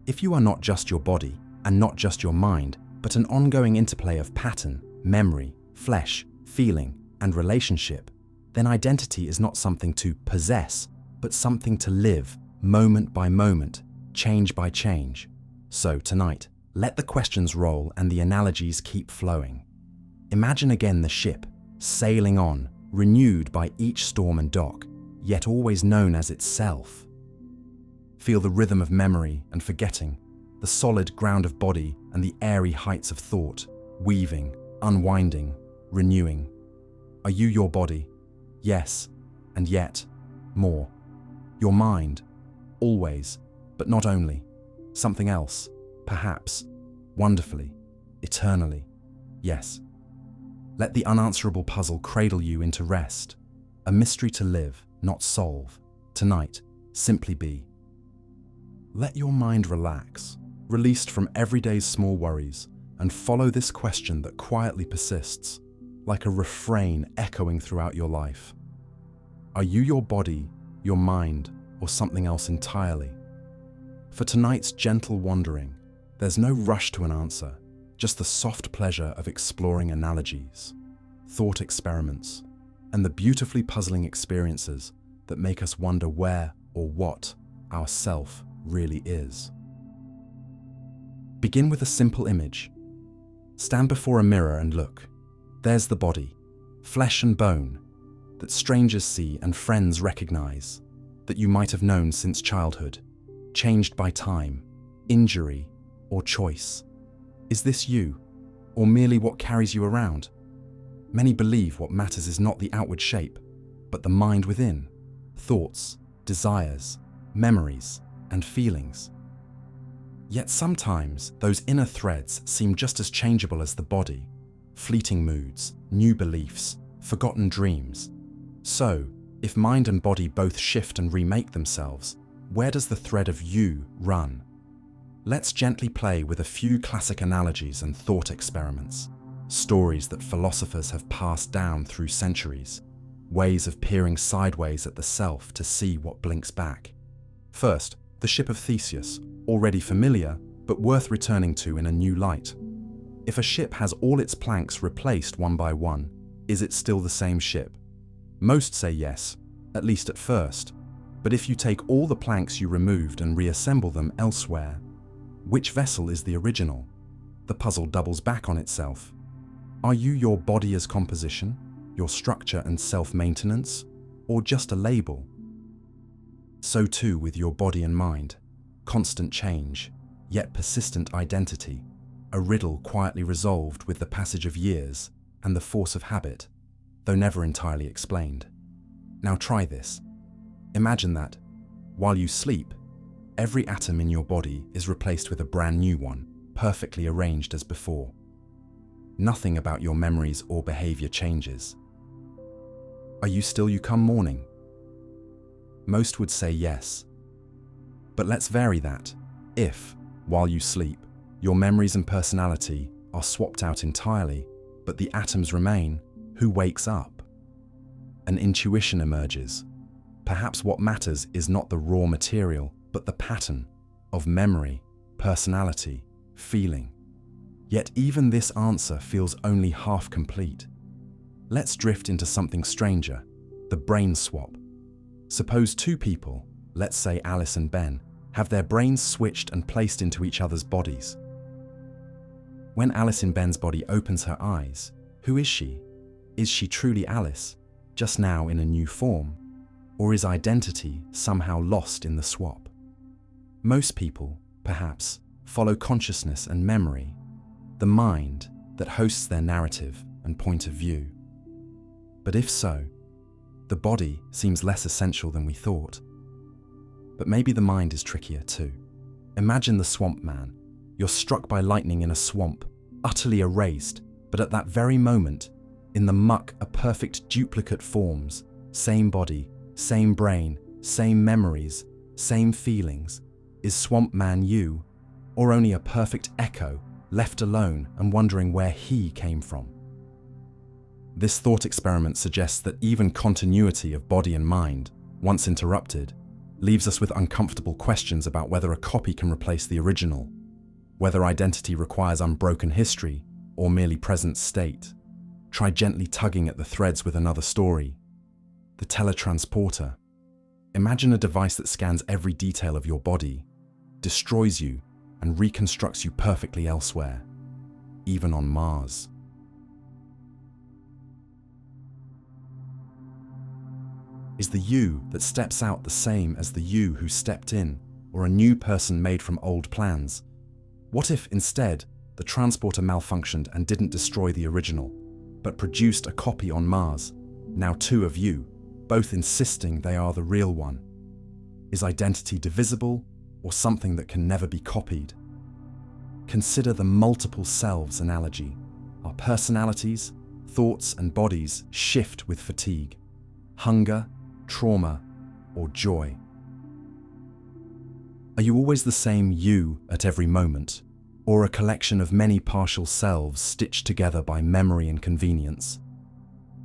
If you are not just your body and not just your mind, but an ongoing interplay of pattern, memory, flesh, feeling, and relationship, then identity is not something to possess, but something to live, moment by moment, change by change. So tonight, let the questions roll and the analogies keep flowing. Imagine again the ship, sailing on, renewed by each storm and dock, yet always known as itself. Feel the rhythm of memory and forgetting, the solid ground of body and the airy heights of thought, weaving, unwinding, renewing. Are you your body? Yes, and yet, more. Your mind, always, but not only. Something else, perhaps, wonderfully, eternally, yes. Let the unanswerable puzzle cradle you into rest, a mystery to live, not solve. Tonight, simply be. Let your mind relax, released from everyday's small worries, and follow this question that quietly persists, like a refrain echoing throughout your life. Are you your body, your mind, or something else entirely? For tonight's gentle wandering, there's no rush to an answer, just the soft pleasure of exploring analogies, thought experiments, and the beautifully puzzling experiences that make us wonder where or what our self really is. Begin with a simple image. Stand before a mirror and look. There's the body, flesh and bone, that strangers see and friends recognize, that you might have known since childhood, changed by time, injury, or choice. Is this you, or merely what carries you around? Many believe what matters is not the outward shape, but the mind within, thoughts, desires, memories, and feelings. Yet sometimes those inner threads seem just as changeable as the body, fleeting moods, new beliefs, forgotten dreams. So, if mind and body both shift and remake themselves, where does the thread of you run? Let's gently play with a few classic analogies and thought experiments, stories that philosophers have passed down through centuries, ways of peering sideways at the self to see what blinks back. First, the Ship of Theseus, already familiar, but worth returning to in a new light. If a ship has all its planks replaced one by one, is it still the same ship? Most say yes, at least at first. But if you take all the planks you removed and reassemble them elsewhere, which vessel is the original? The puzzle doubles back on itself. Are you your body as composition, your structure and self-maintenance, or just a label? So too with your body and mind, constant change, yet persistent identity, a riddle quietly resolved with the passage of years and the force of habit, though never entirely explained. Now try this. Imagine that, While you sleep, every atom in your body is replaced with a brand new one, perfectly arranged as before. Nothing about your memories or behavior changes. Are you still you come morning? Most would say yes. But let's vary that. If, while you sleep, your memories and personality are swapped out entirely, but the atoms remain, who wakes up? An intuition emerges. Perhaps what matters is not the raw material, but the pattern of memory, personality, feeling. Yet even this answer feels only half complete. Let's drift into something stranger, the brain swap. Suppose two people, let's say Alice and Ben, have their brains switched and placed into each other's bodies. When Alice in Ben's body opens her eyes, who is she? Is she truly Alice, just now in a new form? Or is identity somehow lost in the swap? Most people, perhaps, follow consciousness and memory, the mind that hosts their narrative and point of view. But if so, the body seems less essential than we thought. But maybe the mind is trickier too. Imagine the swamp man. You're struck by lightning in a swamp, utterly erased, but at that very moment, in the muck a perfect duplicate forms, same body, same brain, same memories, same feelings. Is swamp man you, or only a perfect echo, left alone and wondering where he came from? This thought experiment suggests that even continuity of body and mind, once interrupted, leaves us with uncomfortable questions about whether a copy can replace the original, whether identity requires unbroken history or merely present state. Try gently tugging at the threads with another story. The teletransporter. Imagine a device that scans every detail of your body, destroys you, and reconstructs you perfectly elsewhere, even on Mars. Is the you that steps out the same as the you who stepped in, or a new person made from old plans? What if, instead, the transporter malfunctioned and didn't destroy the original, but produced a copy on Mars, now two of you, both insisting they are the real one? Is identity divisible, or something that can never be copied? Consider the multiple selves analogy. Our personalities, thoughts, and bodies shift with fatigue, hunger, trauma, or joy. Are you always the same you at every moment, or a collection of many partial selves stitched together by memory and convenience?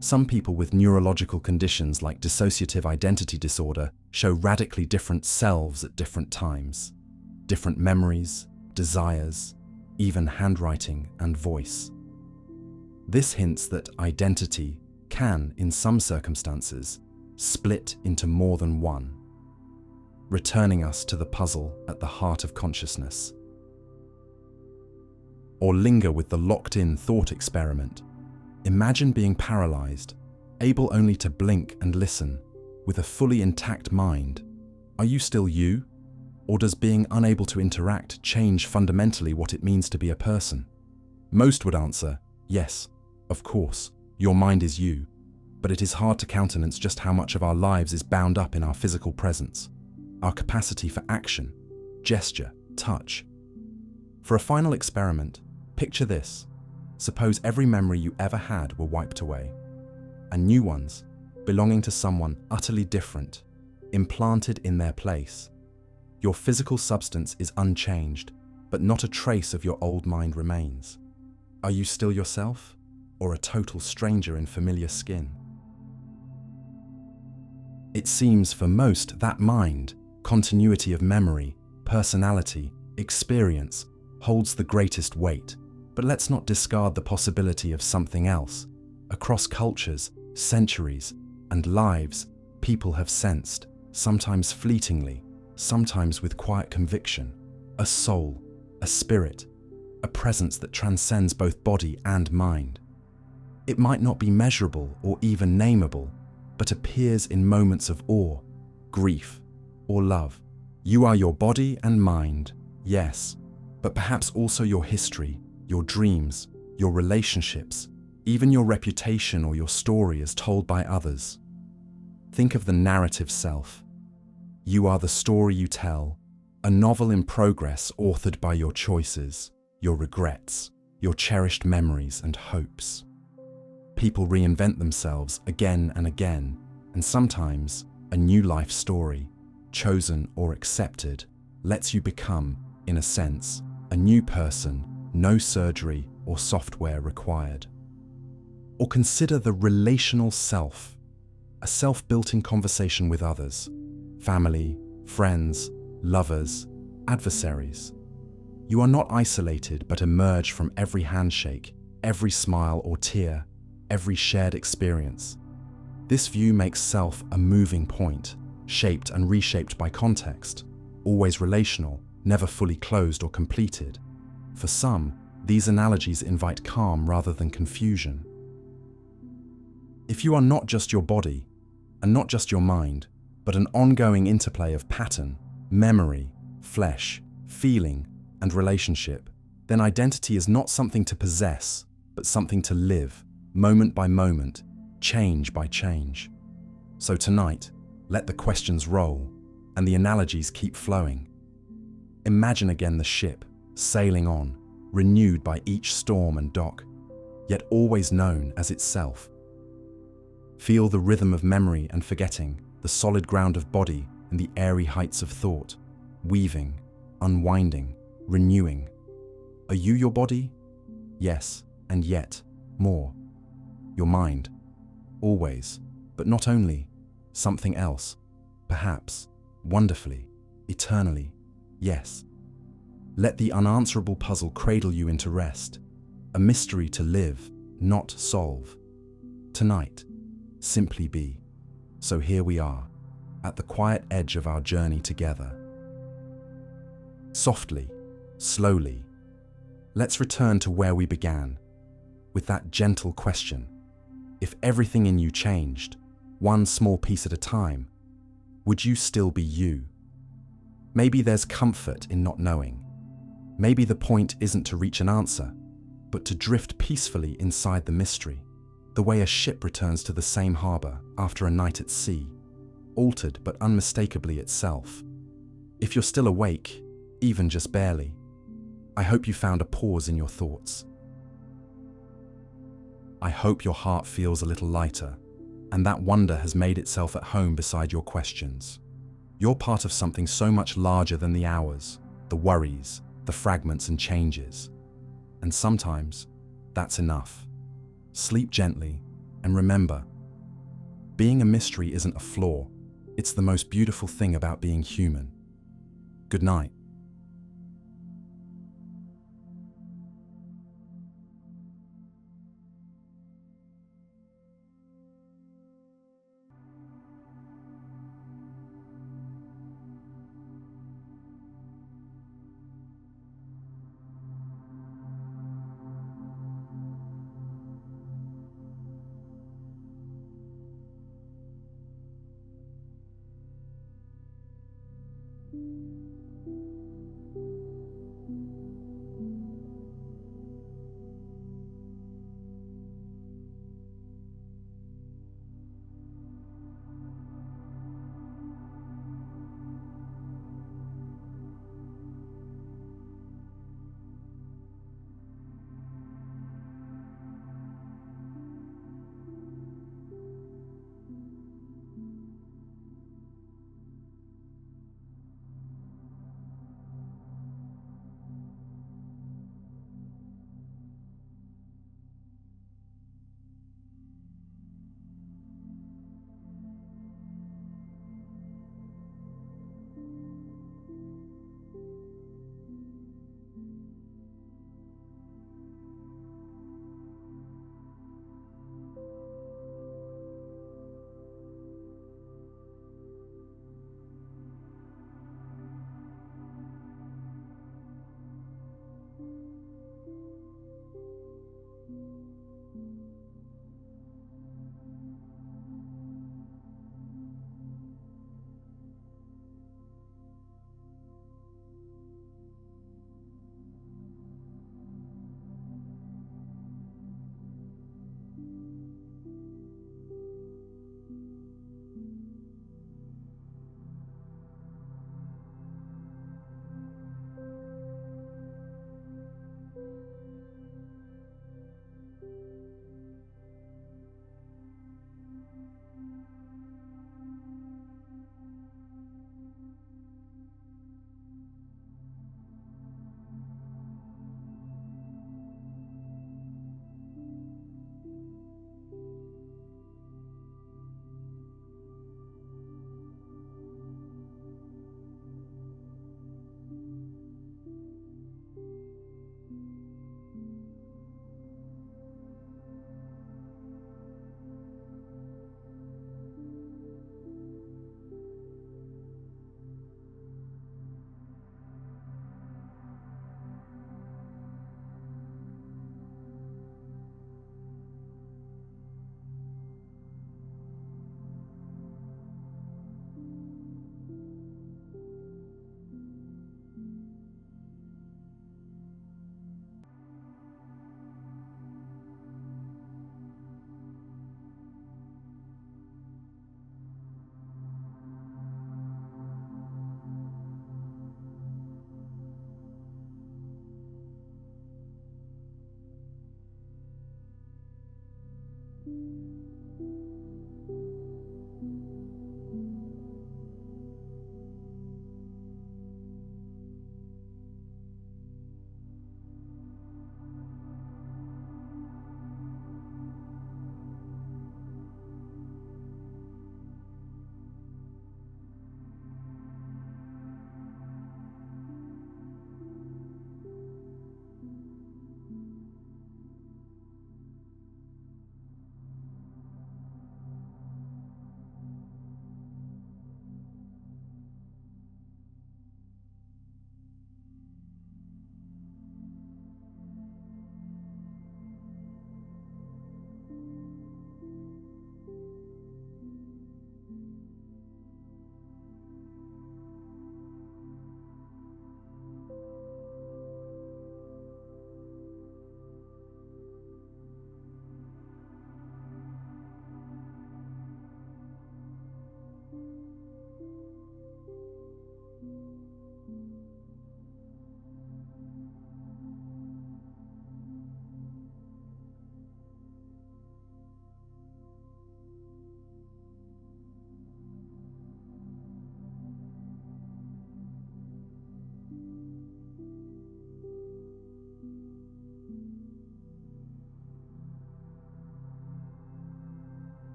Some people with neurological conditions like dissociative identity disorder show radically different selves at different times, different memories, desires, even handwriting and voice. This hints that identity can, in some circumstances, split into more than one, returning us to the puzzle at the heart of consciousness. Or linger with the locked-in thought experiment. Imagine being paralyzed, able only to blink and listen, with a fully intact mind. Are you still you? Or does being unable to interact change fundamentally what it means to be a person? Most would answer, yes, of course, your mind is you, but it is hard to countenance just how much of our lives is bound up in our physical presence, our capacity for action, gesture, touch. For a final experiment, picture this. Suppose every memory you ever had were wiped away, and new ones, belonging to someone utterly different, implanted in their place. Your physical substance is unchanged, but not a trace of your old mind remains. Are you still yourself, or a total stranger in familiar skin? It seems for most that mind, continuity of memory, personality, experience, holds the greatest weight. But let's not discard the possibility of something else. Across cultures, centuries, and lives, people have sensed, sometimes fleetingly, sometimes with quiet conviction, a soul, a spirit, a presence that transcends both body and mind. It might not be measurable or even nameable, but appears in moments of awe, grief, or love. You are your body and mind, yes, but perhaps also your history, your dreams, your relationships, even your reputation or your story as told by others. Think of the narrative self. You are the story you tell, a novel in progress authored by your choices, your regrets, your cherished memories and hopes. People reinvent themselves again and again, and sometimes a new life story, chosen or accepted, lets you become, in a sense, a new person, no surgery or software required. Or consider the relational self, a self built in conversation with others, family, friends, lovers, adversaries. You are not isolated but emerge from every handshake, every smile or tear, every shared experience. This view makes self a moving point, shaped and reshaped by context, always relational, never fully closed or completed. For some, these analogies invite calm rather than confusion. If you are not just your body, and not just your mind, but an ongoing interplay of pattern, memory, flesh, feeling, and relationship, then identity is not something to possess, but something to live, moment by moment, change by change. So tonight, let the questions roll, and the analogies keep flowing. Imagine again the ship, sailing on, renewed by each storm and dock, yet always known as itself. Feel the rhythm of memory and forgetting, the solid ground of body and the airy heights of thought, weaving, unwinding, renewing. Are you your body? Yes, and yet, more. Your mind. Always, but not only. Something else. Perhaps. Wonderfully. Eternally. Yes. Let the unanswerable puzzle cradle you into rest. A mystery to live, not solve. Tonight. Simply be. So here we are, at the quiet edge of our journey together. Softly, slowly, let's return to where we began, with that gentle question. If everything in you changed, one small piece at a time, would you still be you? Maybe there's comfort in not knowing. Maybe the point isn't to reach an answer, but to drift peacefully inside the mystery. The way a ship returns to the same harbor after a night at sea, altered but unmistakably itself. If you're still awake, even just barely, I hope you found a pause in your thoughts. I hope your heart feels a little lighter, and that wonder has made itself at home beside your questions. You're part of something so much larger than the hours, the worries, the fragments and changes. And sometimes, that's enough. Sleep gently, and remember, being a mystery isn't a flaw, it's the most beautiful thing about being human. Good night.